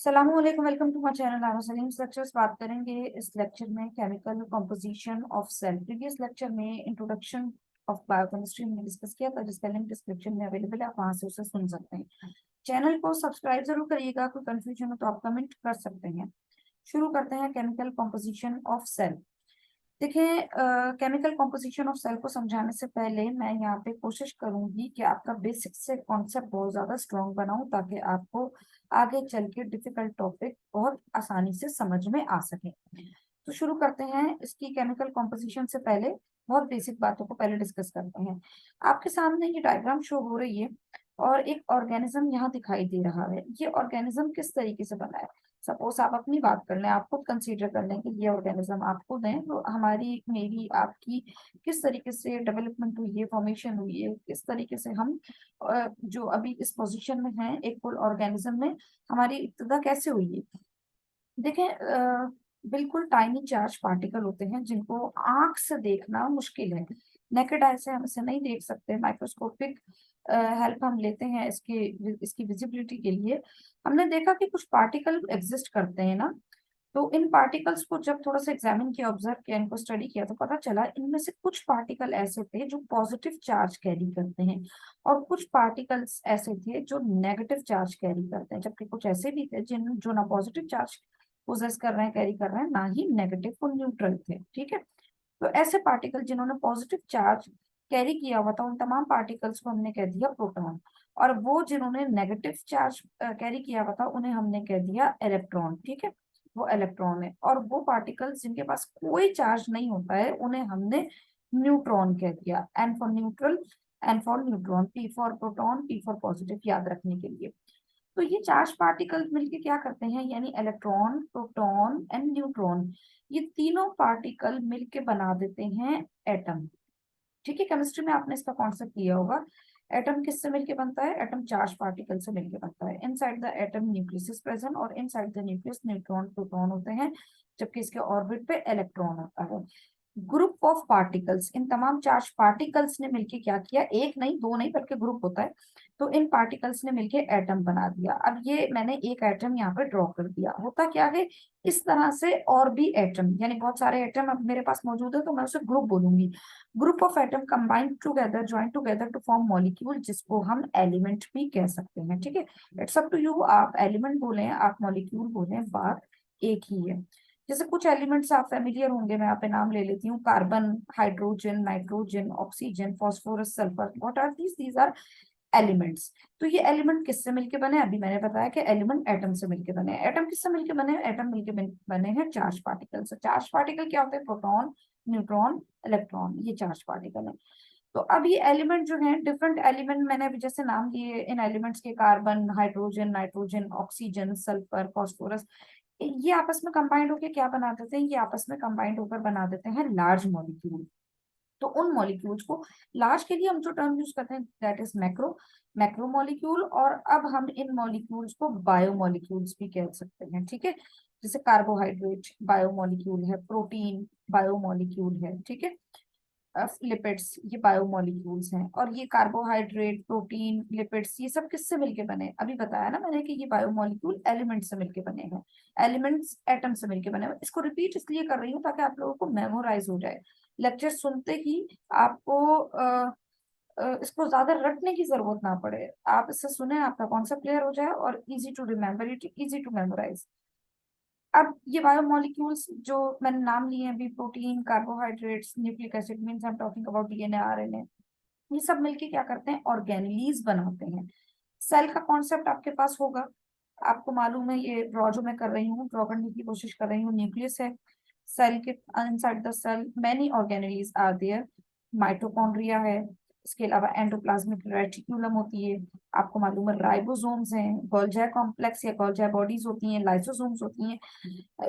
सलामुअलैकुम, welcome to my channel. I am Salim. Lectures बात करेंगे इस लेक्चर में chemical composition of cell. Previous lecture में इंट्रोडक्शन ऑफ बायोकेमिस्ट्री में डिस्कस किया था, जिसका लिंक डिस्क्रिप्शन में अवेलेबल है, आप वहां से उसे सुन सकते हैं। चैनल को सब्सक्राइब जरूर करिएगा। कोई कंफ्यूजन हो तो आप कमेंट कर सकते हैं। शुरू करते हैं केमिकल कंपोजिशन ऑफ सेल। देखिए, केमिकल कॉम्पोजिशन ऑफ सेल को समझाने से पहले मैं यहाँ पे कोशिश करूंगी कि आपका बेसिक से कॉन्सेप्ट बहुत ज्यादा स्ट्रॉन्ग बनाऊं, ताकि आपको आगे चल के डिफिकल्ट टॉपिक बहुत आसानी से समझ में आ सके। तो शुरू करते हैं। इसकी केमिकल कॉम्पोजिशन से पहले बहुत बेसिक बातों को पहले डिस्कस करते हैं। आपके सामने ये डायग्राम शो हो रही है और एक ऑर्गेनिज्म यहाँ दिखाई दे रहा है। ये ऑर्गेनिज्म किस तरीके से बना है? सपोज आप अपनी बात कर लें, आप खुद कंसीडर कर लें कि ये ऑर्गेनिज्म आप खुद हैं, तो हमारी, मेरी, आपकी किस तरीके से डेवलपमेंट हुई है, फॉर्मेशन हुई है, किस तरीके से हम जो अभी इस पोजीशन में हैं एक फुल ऑर्गेनिज्म में, हमारी इब्तिदा कैसे हुई है। देखें, बिल्कुल टाइनी चार्ज पार्टिकल होते हैं जिनको आंख से देखना मुश्किल है। नेकेड आई से हम इसे नहीं देख सकते। माइक्रोस्कोपिक हेल्प हम लेते हैं इसकी विजिबिलिटी के लिए। हमने देखा कि कुछ पार्टिकल एग्जिस्ट करते हैं ना, तो इन पार्टिकल्स को जब थोड़ा सा एग्जामिन किया, ऑब्जर्व किया, इनको स्टडी किया, तो पता चला इनमें से कुछ पार्टिकल ऐसे थे जो पॉजिटिव चार्ज कैरी करते हैं और कुछ पार्टिकल्स ऐसे थे जो नेगेटिव चार्ज कैरी करते हैं, जबकि कुछ ऐसे भी थे जिन जो ना पॉजिटिव चार्ज पोजेस कर रहे हैं, कैरी कर रहे हैं, ना ही नेगेटिव और न्यूट्रल थे। ठीक है, तो ऐसे पार्टिकल जिन्होंने पॉजिटिव चार्ज कैरी किया हुआ था, उन तमाम पार्टिकल्स को हमने कह दिया प्रोटॉन, और वो जिन्होंने नेगेटिव चार्ज कैरी किया हुआ था उन्हें हमने कह दिया इलेक्ट्रॉन। ठीक है, वो इलेक्ट्रॉन है। और वो पार्टिकल्स जिनके पास कोई चार्ज नहीं होता है उन्हें हमने न्यूट्रॉन कह दिया। N for neutral, N for neutron, P for proton, P for positive, याद रखने के लिए। तो ये चार्ज पार्टिकल मिलके क्या करते हैं, यानी इलेक्ट्रॉन, प्रोटॉन एंड न्यूट्रॉन, ये तीनों पार्टिकल मिलके बना देते हैं एटम। ठीक है, केमिस्ट्री में आपने इसका कॉन्सेप्ट लिया होगा। एटम किससे मिलके बनता है? एटम चार्ज पार्टिकल से मिलके बनता है। Inside the atom nucleus is present, और inside the nucleus neutron, proton होते हैं, जबकि इसके ऑर्बिट पे इलेक्ट्रॉन होता है। ग्रुप ऑफ पार्टिकल्स, इन तमाम चार्ज पार्टिकल्स ने मिलके क्या किया, एक नहीं दो नहीं बल्कि ग्रुप होता है, तो इन पार्टिकल्स ने मिलके एटम बना दिया। अब ये मैंने एक एटम यहाँ पे ड्रॉ कर दिया। होता क्या है, इस तरह से और भी एटम, यानी बहुत सारे एटम अब मेरे पास मौजूद है, तो मैं उसे ग्रुप बोलूंगी। Group of atom combined together, join together to form molecule, जिसको हम एलिमेंट भी कह सकते हैं। ठीक है, इट्स अप टू यू, आप एलिमेंट बोले, आप मॉलिक्यूल बोले, बात एक ही है। जैसे कुछ एलिमेंट्स आप फेमिलियर होंगे, मैं यहाँ पे नाम ले लेती हूँ। Carbon, hydrogen, nitrogen, oxygen, phosphorus, sulphur, what are these are elements. तो ये एलिमेंट किससे मिलके बने? अभी मैंने बताया कि एलिमेंट एटम से मिलके बने। एटम किससे मिलके बने? एटम मिलके बने हैं चार्ज पार्टिकल से। चार्ज पार्टिकल क्या होते हैं? प्रोटॉन, न्यूट्रॉन, इलेक्ट्रॉन, ये चार्ज पार्टिकल है। तो अब ये एलिमेंट जो है, डिफरेंट एलिमेंट मैंने अभी जैसे नाम लिए इन एलिमेंट्स के, carbon, hydrogen, nitrogen, oxygen, sulphur, phosphorus, ये आपस में कंबाइंड होकर क्या बना देते हैं? ये आपस में कंबाइंड होकर बना देते हैं लार्ज मॉलिक्यूल। तो उन मॉलिक्यूल्स को, लार्ज के लिए हम जो टर्म यूज करते हैं that is macro, macro molecule. और अब हम इन मॉलिक्यूल्स को बायो मॉलिक्यूल्स भी कह सकते हैं। ठीक है, जैसे कार्बोहाइड्रेट बायो मॉलिक्यूल है, प्रोटीन बायो मॉलिक्यूल है। ठीक है, लिपिड्स ये बायोमोलिक्यूल्स हैं। और ये कार्बोहाइड्रेट, प्रोटीन, लिपिड्स, ये सब किससे मिलके बने? अभी बताया ना मैंने कि ये बायोमोलिक्यूल एलिमेंट से मिलके बने हैं। एलिमेंट्स एटम से मिलके बने हैं। इसको रिपीट इसलिए कर रही हूँ ताकि आप लोगों को मेमोराइज हो जाए। लेक्चर सुनते ही आपको इसको ज्यादा रटने की जरूरत ना पड़े। आप इससे सुने, आपका कॉन्सेप्ट क्लियर हो जाए और easy to remember it, easy to memorise. अब ये बायोमोलिक्यूल्स जो मैंने नाम लिए हैं अभी, protein, carbohydrates, nucleic acid, means I am talking about DNA, RNA, ये सब मिलके क्या करते हैं? ऑर्गेनेलीज बनाते हैं। सेल का कॉन्सेप्ट आपके पास होगा, आपको मालूम है। ये ड्रॉ जो मैं कर रही हूँ, ड्रॉ करने की कोशिश कर रही हूँ, न्यूक्लियस है। सेल के inside the cell many organelles are there. Mitochondria है, इसके अलावा एंडोप्लाज्मिक रेटिक्यूलम होती है, आपको मालूम है राइबोसोम्स हैं, गोल्जी कॉम्प्लेक्स या गोल्जी बॉडीज होती हैं, लाइसोसोम्स होती हैं।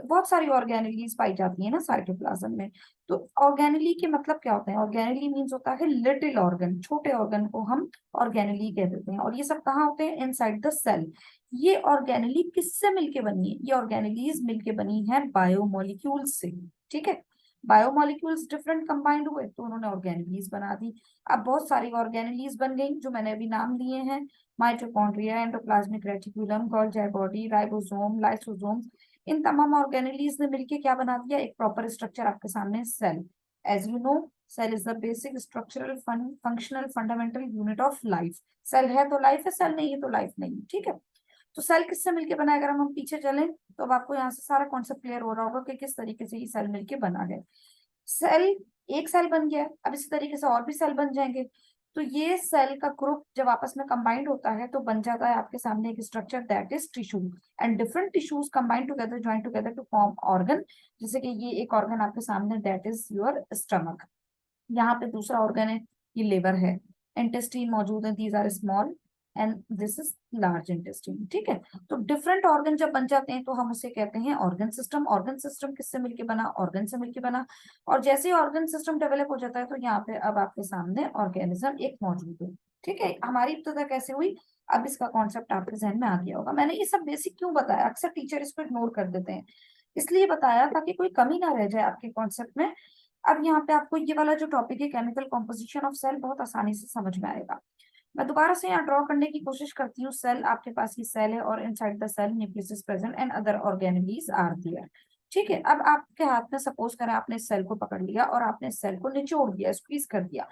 बहुत सारी ऑर्गेनेलीज पाई जाती है ना साइटोप्लाज्म में। तो ऑर्गेनेली के मतलब क्या होते हैं? ऑर्गेनेली मीन्स होता है लिटिल ऑर्गन, छोटे ऑर्गन को हम ऑर्गेनेली कह देते हैं। और ये सब कहाँ होते हैं? Inside the cell. ये ऑर्गेनेली किससे मिलके बनी है? ये ऑर्गेनेलीज मिलके बनी है बायोमोलिक्यूल्स से। ठीक है, बायोमोलिक्यूल्स डिफरेंट कंबाइंड हुए तो उन्होंने ऑर्गेनेलीज बना दी। अब बहुत सारी ऑर्गेनेलीज बन गई जो मैंने अभी नाम लिए हैं। Mitochondria, endoplasmic reticulum, Golgi body, ribosome, lysosome, इन तमाम ऑर्गेनेलीज ने मिलकर क्या बना दिया, एक प्रॉपर स्ट्रक्चर आपके सामने, cell. As you know, cell is the basic structural functional fundamental unit of life. Cell है तो लाइफ है, सेल नहीं है तो लाइफ नहीं है, ठीक है। तो सेल किससे मिलके बना है, अगर हम पीछे चलें तो अब आपको यहाँ से सारा कॉन्सेप्ट क्लियर हो रहा होगा कि किस तरीके से ये सेल मिलके बना है। सेल, एक सेल बन गया, अब इसी तरीके से और भी सेल बन जाएंगे। तो ये सेल का ग्रुप जब आपस में कंबाइंड होता है तो बन जाता है आपके सामने एक structure, that is tissue. And different tissues combine together, join together to form organ. जैसे कि ये एक ऑर्गन आपके सामने, दैट इज योर स्टमक। यहाँ पे दूसरा ऑर्गन है, ये लिवर है। इंटेस्टीन मौजूद है, these are small and this is large intestine, ठीक है। तो डिफरेंट ऑर्गन जब बन जाते हैं तो हम उसे कहते हैं ऑर्गन सिस्टम। ऑर्गन सिस्टम किससे मिलके बना, ऑर्गन से मिलके बना। और जैसे ही ऑर्गन सिस्टम डेवलप हो जाता है तो यहाँ पे अब आपके सामने ऑर्गेनिज्म एक मौजूद है, ठीक है। हमारी इब्तिदा कैसे हुई, अब इसका कॉन्सेप्ट आपके जहन में आ गया होगा। मैंने ये सब बेसिक क्यों बताया, अक्सर टीचर इसको इग्नोर कर देते हैं, इसलिए बताया ताकि कोई कमी ना रह जाए आपके कॉन्सेप्ट में। अब यहाँ पे आपको ये वाला जो टॉपिक है, केमिकल कॉम्पोजिशन ऑफ सेल, बहुत आसानी से समझ में आएगा। मैं दोबारा से यहाँ ड्रॉ करने की कोशिश करती हूँ। सेल, आपके पास ये सेल है और inside the cell nucleus is present and other organelles are there, ठीक है। अब आपके हाथ में सपोज करें आपने इस सेल को पकड़ लिया और आपने इस सेल को निचोड़ दिया, स्क्वीज कर दिया।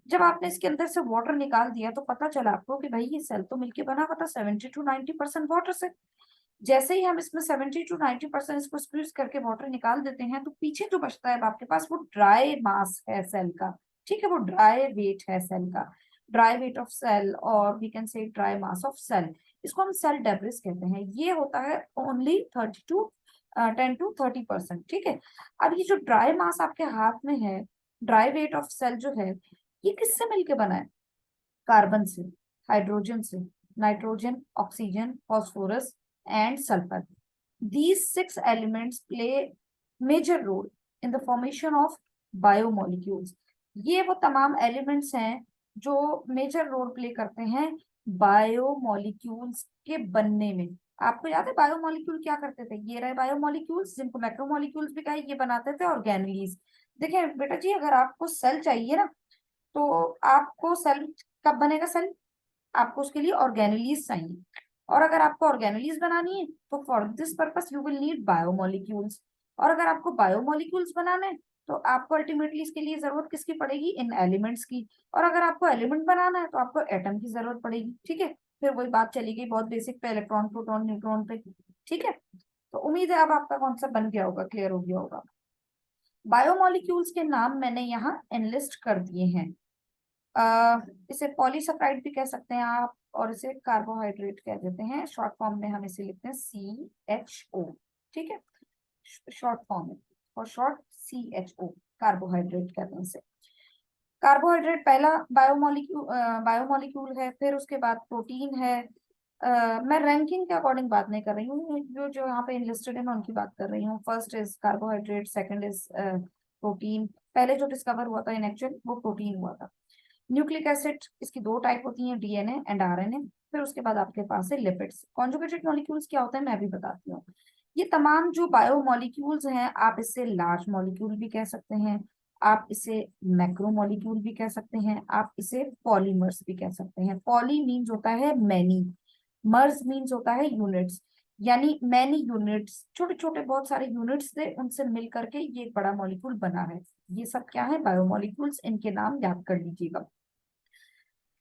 जब आपने इसके अंदर से वाटर निकाल दिया तो पता चला आपको कि भाई ये सेल तो मिलके बना हुआ था 70 to 90% वाटर से। जैसे ही हम इसमें 70 to 90% इसको स्क्वीज करके वाटर निकाल देते हैं तो पीछे जो बचता है अब आपके पास, वो ड्राई मास है सेल का, ठीक है। वो ड्राई वेट है सेल का, ड्राई वेट ऑफ सेल, और we can say dry mass of cell. इसको हम सेल डेब्रिस कहते हैं। ये होता है ओनली 10 to 30%, ठीक है। अब ये जो ड्राई मास आपके हाथ में है, ड्राई वेट ऑफ सेल जो है, ये किससे मिलके बना है, कार्बन से, हाइड्रोजन से, nitrogen, oxygen, phosphorus and sulphur. These 6 elements play major role in the formation of biomolecules. ये वो तमाम एलिमेंट्स हैं जो मेजर रोल प्ले करते हैं बायोमोलिक्यूल्स के बनने में। आपको याद है बायोमोलिक्यूल क्या करते थे, ये रहे बायोमोलिक्यूल्स, जिनको मैक्रोमोलिक्यूल्स भी कहा, ये बनाते थे ऑर्गेनेलीज। देखिए बेटा जी, अगर आपको सेल चाहिए ना, तो आपको सेल कब बनेगा सेल, आपको उसके लिए ऑर्गेनेलीज चाहिए। और अगर आपको ऑर्गेनेलीज बनानी है तो for this purpose you will need biomolecules. और अगर आपको बायोमोलिक्यूल्स बनाना है तो आपको अल्टीमेटली इसके लिए जरूरत किसकी पड़ेगी, इन एलिमेंट्स की। और अगर आपको एलिमेंट बनाना है तो आपको एटम की जरूरत पड़ेगी, ठीक है। फिर वही बात चली गई बहुत बेसिक पे, इलेक्ट्रॉन, प्रोटॉन, न्यूट्रॉन पे, ठीक है। तो उम्मीद है अब आपका कॉन्सेप्ट बन गया होगा, क्लियर हो गया होगा। बायोमोलिक्यूल्स के नाम मैंने यहाँ एनलिस्ट कर दिए हैं। इसे पॉलीसेकेराइड भी कह सकते हैं आप, और इसे कार्बोहाइड्रेट कह देते हैं। शॉर्ट फॉर्म में हम इसे लिखते हैं CHO, ठीक है, शॉर्ट फॉर्म में, और शॉर्ट CHO, कार्बोहाइड्रेट कहते हैं इसे। कार्बोहाइड्रेट पहला बायोमोलिक्यूल है, फिर उसके बाद प्रोटीन है। मैं रैंकिंग के अकॉर्डिंग बात नहीं कर रही हूँ, जो जो यहाँ पे इनलिस्टेड है मैं उनकी बात कर रही हूँ। First is carbohydrate, second is protein. पहले जो डिस्कवर हुआ था इन एक्चुअल, वो प्रोटीन हुआ था। न्यूक्लिक एसिड, इसकी 2 टाइप होती हैं, DNA एंड RNA। फिर उसके बाद आपके पास है लिपिड्स। कॉन्जुगेटेड मॉलिक्यूल्स क्या होता है मैं भी बताती हूँ। ये तमाम जो बायोमोलिक्यूल्स हैं, आप इसे लार्ज मॉलिक्यूल भी कह सकते हैं, आप इसे मैक्रोमोलिक्यूल भी कह सकते हैं, आप इसे पॉलीमर्स भी कह सकते हैं। पॉली मीन्स होता है मैनी, मर्स मीन्स होता है यूनिट्स, यानी मैनी यूनिट्स, छोटे छोटे बहुत सारे यूनिट्स थे, उनसे मिल करके ये एक बड़ा मॉलिक्यूल बना है। ये सब क्या है, बायोमोलिक्यूल्स, इनके नाम याद कर लीजिएगा।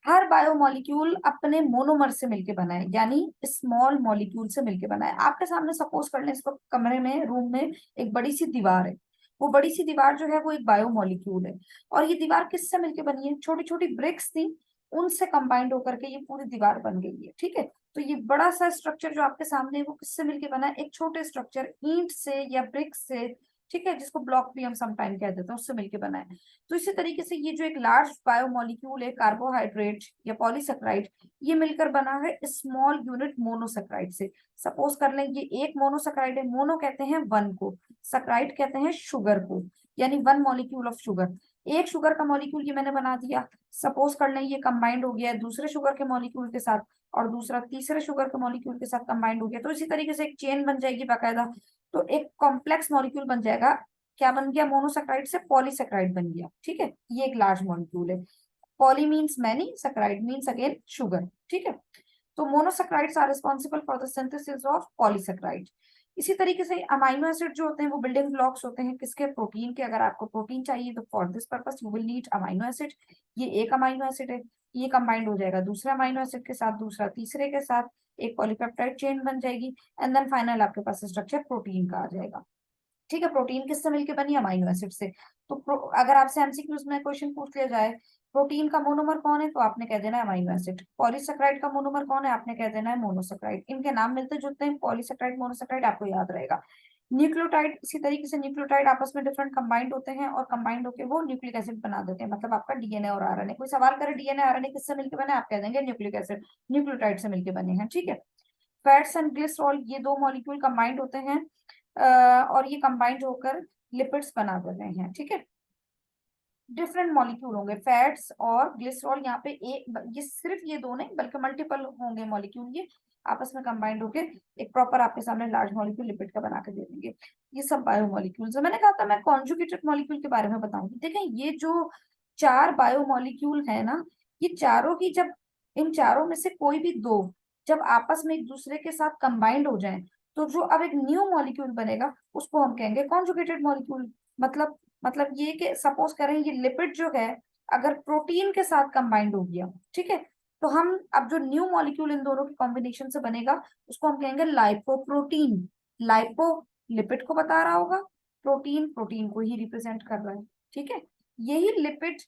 हर बायोमोलिक्यूल अपने मोनोमर से मिलके बना है, यानी स्मॉल मॉलिक्यूल से मिलके बना है। आपके सामने सपोज कर लें, इसको कमरे में, रूम में एक बड़ी सी दीवार है। वो बड़ी सी दीवार जो है वो एक बायोमोलिक्यूल है। और ये दीवार किससे मिलके बनी है, छोटी छोटी ब्रिक्स थी, उनसे कंबाइंड होकर के ये पूरी दीवार बन गई है, ठीक है। तो ये बड़ा सा स्ट्रक्चर जो आपके सामने है वो किससे मिलके बना है, एक छोटे स्ट्रक्चर ईंट से या ब्रिक्स से, ठीक है, जिसको ब्लॉक भी हम समटाइम कह देते हैं, उससे मिलके बना है। तो इसी तरीके से ये जो एक लार्ज बायोमोलिक्यूल है, कार्बोहाइड्रेट या पॉलीसेकेराइड, ये मिलकर बना है स्मॉल यूनिट मोनोसेकेराइड से। सपोज कर लें ये एक मोनोसेकेराइड है, मोनो कहते हैं वन को, सेकेराइड कहते हैं शुगर को, यानी 1 मॉलिक्यूल ऑफ शुगर। एक शुगर का मॉलिक्यूल ये मैंने बना दिया। सपोज कर लें ये कंबाइंड हो गया है दूसरे शुगर के मॉलिक्यूल के साथ, और दूसरा तीसरे शुगर के मॉलिक्यूल के साथ कंबाइंड हो गया, तो इसी तरीके से एक चेन बन जाएगी बाकायदा। तो एक कॉम्प्लेक्स मॉलिक्यूल बन जाएगा। क्या बन गया, मोनोसेकेराइड से पॉलीसेकेराइड बन गया, ठीक है। ये एक लार्ज मॉलिक्यूल है। Poly means many, saccharide means again sugar, ठीक है। तो monosaccharides are responsible for the synthesis of polysaccharide. इसी तरीके से अमाइनो एसिड जो होते हैं वो बिल्डिंग ब्लॉक्स होते हैं किसके, प्रोटीन के। अगर आपको प्रोटीन चाहिए तो for this purpose you will need amino acid. ये एक अमाइनो एसिड है, ये कंबाइंड हो जाएगा दूसरा अमाइनो एसिड के साथ, दूसरा तीसरे के साथ, एक पॉलीपेप्टाइड चेन बन जाएगी, एंड देन फाइनल आपके पास स्ट्रक्चर प्रोटीन का आ जाएगा। ठीक है, प्रोटीन किससे मिलकर बनी, अमाइनो एसिड से। तो अगर आपसे एमसीक्यूज में क्वेश्चन पूछ लिया जाए प्रोटीन का मोनोमर कौन है, तो आपने कह देना है अमाइनो एसिड। पॉलीसेक्राइड का मोनोमर कौन है, आपने कह देना है मोनोसेक्राइड। इनके नाम मिलते जुलते हैं, पॉलीसेक्राइड मोनोसेक्राइड, आपको याद रहेगा। न्यूक्लियोटाइड, इसी तरीके से न्यूक्लियोटाइड आपस में डिफरेंट कंबाइंड होते हैं और कंबाइंड होकर वो न्यूक्लिक एसिड बना देते हैं, मतलब आपका डीएनए और आरएनए। कोई सवाल करे डीएनए आरएनए किससे मिलकर बने, आप कह देंगे न्यूक्लिक एसिड, न्यूक्लियोटाइड से मिलकर बने हैं। ठीक है, फैट्स एंड ग्लिसरॉल, ये दो मॉलिक्यूल कंबाइंड होते हैं और ये कंबाइंड होकर लिपिड्स बना देते हैं। ठीक है, डिफरेंट मॉलिक्यूल होंगे फैट्स और ग्लिसरॉल, यहाँ पे एक, ये सिर्फ ये दो नहीं बल्कि मल्टीपल होंगे मॉलिक्यूल, ये आपस में कंबाइंड होके एक प्रॉपर आपके सामने लार्ज मॉलिक्यूल लिपिड का बना के दे देंगे। ये सब बायोमॉलिक्यूल्स है। मैंने कहा था मैं कॉन्जुगेटेड मॉलिक्यूल के बारे में बताऊंगी। देखें ये जो चार बायोमॉलिक्यूल है ना, ये चारों की जब, इन चारों में से कोई भी दो जब आपस में एक दूसरे के साथ कंबाइंड हो जाए तो जो अब एक न्यू मॉलिक्यूल बनेगा उसको हम कहेंगे कॉन्जुगेटेड मॉलिक्यूल। मतलब ये कि सपोज करें ये लिपिड जो है अगर प्रोटीन के साथ कंबाइंड हो गया, ठीक है, तो हम अब जो न्यू मॉलिक्यूल इन दोनों के कॉम्बिनेशन से बनेगा उसको हम कहेंगे लाइपोप्रोटीन। लाइपो लिपिड को बता रहा होगा, प्रोटीन प्रोटीन को ही रिप्रेजेंट कर रहा है। ठीक है, यही लिपिड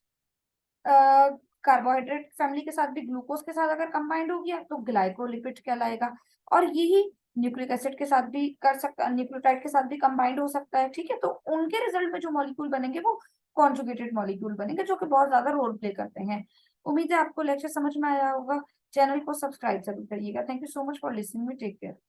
कार्बोहाइड्रेट फैमिली के साथ भी ग्लूकोज के साथ अगर कंबाइंड हो गया तो ग्लाइकोलिपिड कहलाएगा। और यही न्यूक्लिक एसिड के साथ भी कर सकता, न्यूक्लियोटाइड के साथ भी कंबाइंड हो सकता है। ठीक है, तो उनके रिजल्ट में जो मॉलिक्यूल बनेंगे वो कॉन्जुगेटेड मॉलिक्यूल बनेंगे जो कि बहुत ज्यादा रोल प्ले करते हैं। उम्मीद है आपको लेक्चर समझ में आया होगा। चैनल को सब्सक्राइब जरूर करिएगा। Thank you so much for listening me, take care.